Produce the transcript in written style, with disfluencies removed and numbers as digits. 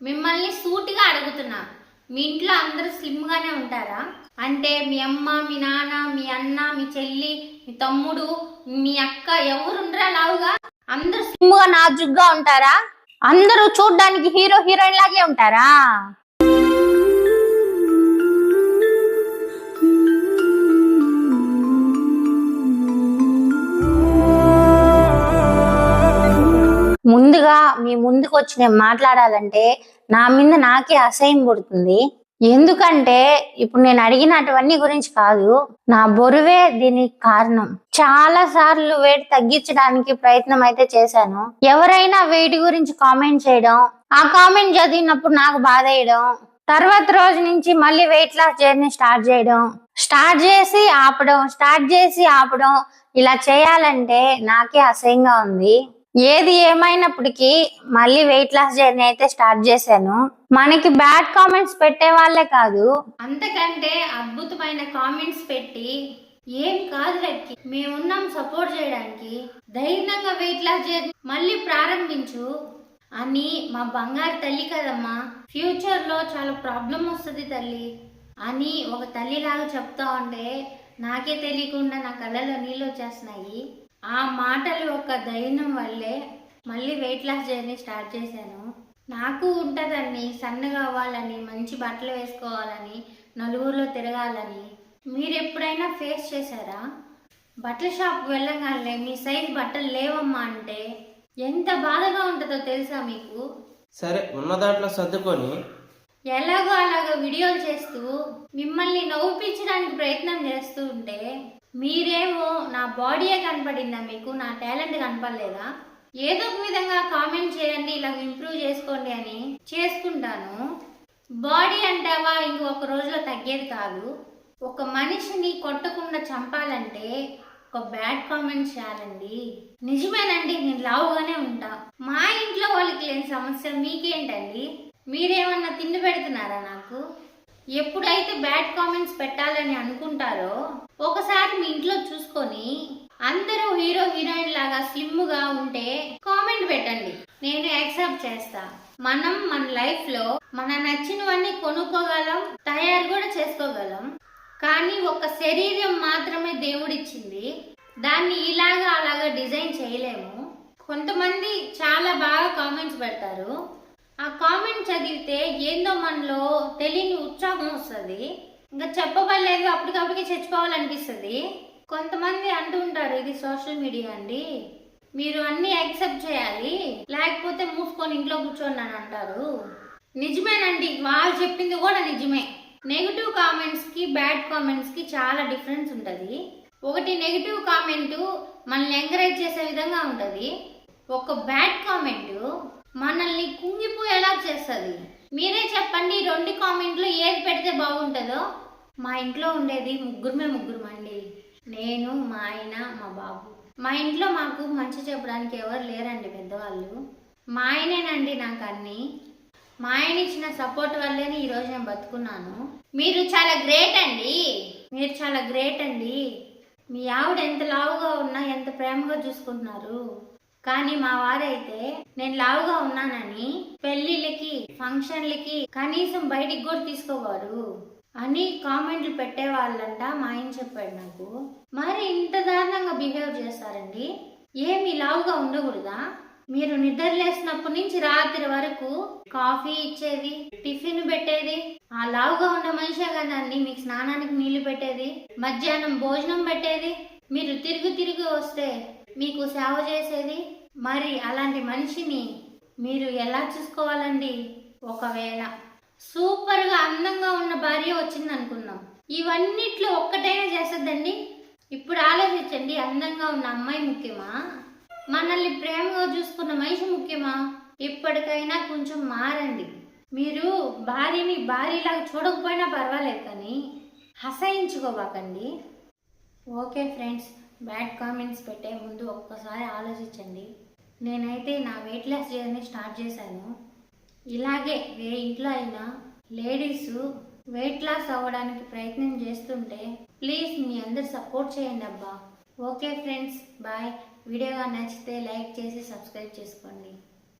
మిమ్మల్ని సూటిగా అడుగుతున్నా, మీ ఇంట్లో అందరూ స్లిమ్ గానే ఉంటారా? అంటే మీ అమ్మ, మీ నాన్న, మీ అన్న, మీ చెల్లి, మీ తమ్ముడు, మీ అక్క ఎవరుండరా లావుగా? అందరూ స్లిమ్ గా నాజుగ్గా ఉంటారా? అందరూ చూడ్డానికి హీరో హీరోయిన్ లాగే ఉంటారా? ముందుగా మీ ముందుకు వచ్చి నేను మాట్లాడాలంటే నా మీద నాకే అసహ్యం పుడుతుంది. ఎందుకంటే ఇప్పుడు నేను అడిగినటువన్నీ గురించి కాదు, నా బరువే దీనికి కారణం. చాలా సార్లు వెయిట్ తగ్గించడానికి ప్రయత్నం అయితే చేశాను. ఎవరైనా వెయిట్ గురించి కామెంట్ చేయడం, ఆ కామెంట్ చదివినప్పుడు నాకు బాధ వేయడం, తర్వాత రోజు నుంచి మళ్ళీ వెయిట్ లాస్ జర్నీ స్టార్ట్ చేసి ఆపడం ఇలా చేయాలంటే నాకే అసహ్యంగా ఉంది. ఏది ఏమైనప్పటికీ మళ్ళీ వెయిట్ లాస్ జర్నీ అయితే స్టార్ట్ చేశాను. మనకి బ్యాడ్ కామెంట్స్ పెట్టే వాళ్ళే కాదు, అంతకంటే అద్భుతమైన కామెంట్స్ పెట్టి ఏం కాదు లక్కి, మేమున్నాం సపోర్ట్ చేయడానికి, ధైర్యంగా వెయిట్ లాస్ జర్నీ మళ్ళీ ప్రారంభించు అని మా బంగారు తల్లి కదమ్మా, ఫ్యూచర్ లో చాలా ప్రాబ్లం వస్తుంది తల్లి అని ఒక తల్లిలాగా చెప్తా ఉంటే నాకే తెలియకుండా నా కళ్ళలో నీళ్ళు వచ్చేస్తున్నాయి. ఆ మాటలు ఒక ధైర్యం వల్లే మళ్ళీ వెయిట్ లాస్ జర్నీ స్టార్ట్ చేశాను. నాకు ఉంటుందని సన్నగా అవ్వాలని, మంచి బట్టలు వేసుకోవాలని, నలుగురిలో తిరగాలని. మీరు ఎప్పుడైనా ఫేస్ చేశారా? బట్టల షాప్కి వెళ్ళగానే మీ సైజ్ బట్టలు లేవమ్మా అంటే ఎంత బాధగా ఉంటుందో తెలుసా మీకు? సరే, ఉన్న దాంట్లో సర్దుకొని ఎలాగో అలాగో వీడియోలు చేస్తూ మిమ్మల్ని నవ్వుపించడానికి ప్రయత్నం చేస్తూ ఉంటే మీరేమో నా బాడీయే కనపడిందా మీకు, నా టాలెంట్ కనపడలేదా? ఏదో ఒక విధంగా కామెంట్ చేయండి, ఇలా ఇంప్రూవ్ చేసుకోండి అని చేసుకుంటాను. బాడీ అంటావా ఇంకొక రోజులో తగ్గేది కాదు. ఒక మనిషిని కొట్టకుండా చంపాలంటే ఒక బ్యాడ్ కామెంట్ చేయాలండి. నిజమేనండి, నేను లావుగానే ఉంటా. మా ఇంట్లో వాళ్ళకి లేని సమస్య మీకేంటండి? మీరేమన్నా తిండి పెడుతున్నారా నాకు? ఎప్పుడైతే బ్యాడ్ కామెంట్స్ పెట్టాలని అనుకుంటారో ఒకసారి మీ ఇంట్లో చూసుకొని అందరూ హీరో హీరోయిన్ లాగా స్లిమ్ గా ఉంటే కామెంట్ పెట్టండి, నేను యాక్సెప్ట్ చేస్తా. మనం మన లైఫ్ లో మన నచ్చినవన్నీ కొనుక్కోగలం, తయారు కూడా చేసుకోగలం. కానీ ఒక శరీరం మాత్రమే దేవుడిచ్చింది, దాన్ని ఇలాగా అలాగా డిజైన్ చేయలేము. కొంతమంది చాలా బాగా కామెంట్స్ పెడతారు, ఆ కామెంట్ చదివితే ఏందో మనలో తెలియని ఉత్సాహం వస్తుంది, ఇంకా చెప్పబడలేదు అప్పటికప్పటికి చచ్చిపోవాలనిపిస్తుంది. కొంతమంది అంటూ ఉంటారు, ఇది సోషల్ మీడియా అండి, మీరు అన్ని యాక్సెప్ట్ చేయాలి, లేకపోతే మూసుకొని ఇంట్లో కూర్చోండి అని అంటారు. నిజమేనండి, వాళ్ళు చెప్పింది కూడా నిజమే. నెగిటివ్ కామెంట్స్ కి బ్యాడ్ కామెంట్స్ కి చాలా డిఫరెన్స్ ఉంటుంది. ఒకటి నెగిటివ్ కామెంట్ మనల్ని ఎంకరేజ్ చేసే విధంగా ఉంటుంది, ఒక బ్యాడ్ కామెంట్ మనల్ని కుంగిపోయేలా చేస్తుంది. మీరే చెప్పండి, రెండు కామెంట్లు ఏది పెడితే బాగుంటుందో? మా ఇంట్లో ఉండేది ముగ్గురం అండి, నేను, మా ఆయన, మా బాబు. మా ఇంట్లో మాకు మంచి చెప్పడానికి ఎవరు లేరండి పెద్దవాళ్ళు. మా ఆయనేనండి నాకు అన్ని. మా ఆయన ఇచ్చిన సపోర్ట్ వల్లేనే ఈరోజు నేను బతుకున్నాను. మీరు చాలా గ్రేట్ అండి, మీ ఆవిడ ఎంత లావుగా ఉన్నా ఎంత ప్రేమగా చూసుకుంటున్నారు. కానీ మా వారైతే నేను లావుగా ఉన్నానని పెళ్లిళ్ళకి, ఫంక్షన్లకి కనీసం బయటికి కూడా తీసుకోవారు అని కామెంట్లు పెట్టేవాళ్ళంట. మా ఆయన చెప్పాడు నాకు. మరి ఇంత దారుణంగా బిహేవ్ చేస్తారండి? ఏమి లావుగా ఉండకూడదా? మీరు నిద్ర లేసినప్పటి నుంచి రాత్రి వరకు కాఫీ ఇచ్చేది, టిఫిన్ పెట్టేది ఆ లావుగా ఉన్న మనిషే కదండి. మీకు స్నానానికి నీళ్లు పెట్టేది, మధ్యాహ్నం భోజనం పెట్టేది, మీరు తిరిగి వస్తే మీకు సేవ చేసేది. మరి అలాంటి మనిషిని మీరు ఎలా చూసుకోవాలండి? ఒకవేళ సూపర్ గా అందంగా ఉన్న భార్య వచ్చింది అనుకుందాం, ఇవన్నిట్లో ఒక్కటైనా చేస్తుందండి? ఇప్పుడు ఆలోచించండి, అందంగా ఉన్న అమ్మాయి ముఖ్యమా, మనల్ని ప్రేమగా చూసుకున్న మనిషి ముఖ్యమా? ఇప్పటికైనా కొంచెం మారండి. మీరు భార్యని భార్యలాగా చూడకపోయినా పర్వాలేదు, కానీ అసహించుకోబాకండి. ఓకే ఫ్రెండ్స్, బ్యాడ్ కామెంట్స్ పెట్టే ముందు ఒక్కసారి ఆలోచించండి. నేనైతే నా వెయిట్ లాస్ జర్నీ స్టార్ట్ చేశాను. ఇలాగే ఇంట్లో అయినా లేడీస్ వెయిట్ లాస్ అవ్వడానికి ప్రయత్నం చేస్తుంటే ప్లీజ్ మీ అందరు సపోర్ట్ చేయండి అబ్బా. Okay friends, bye. వీడియోగా నచ్చితే లైక్ చేసి సబ్స్క్రైబ్ చేసుకోండి.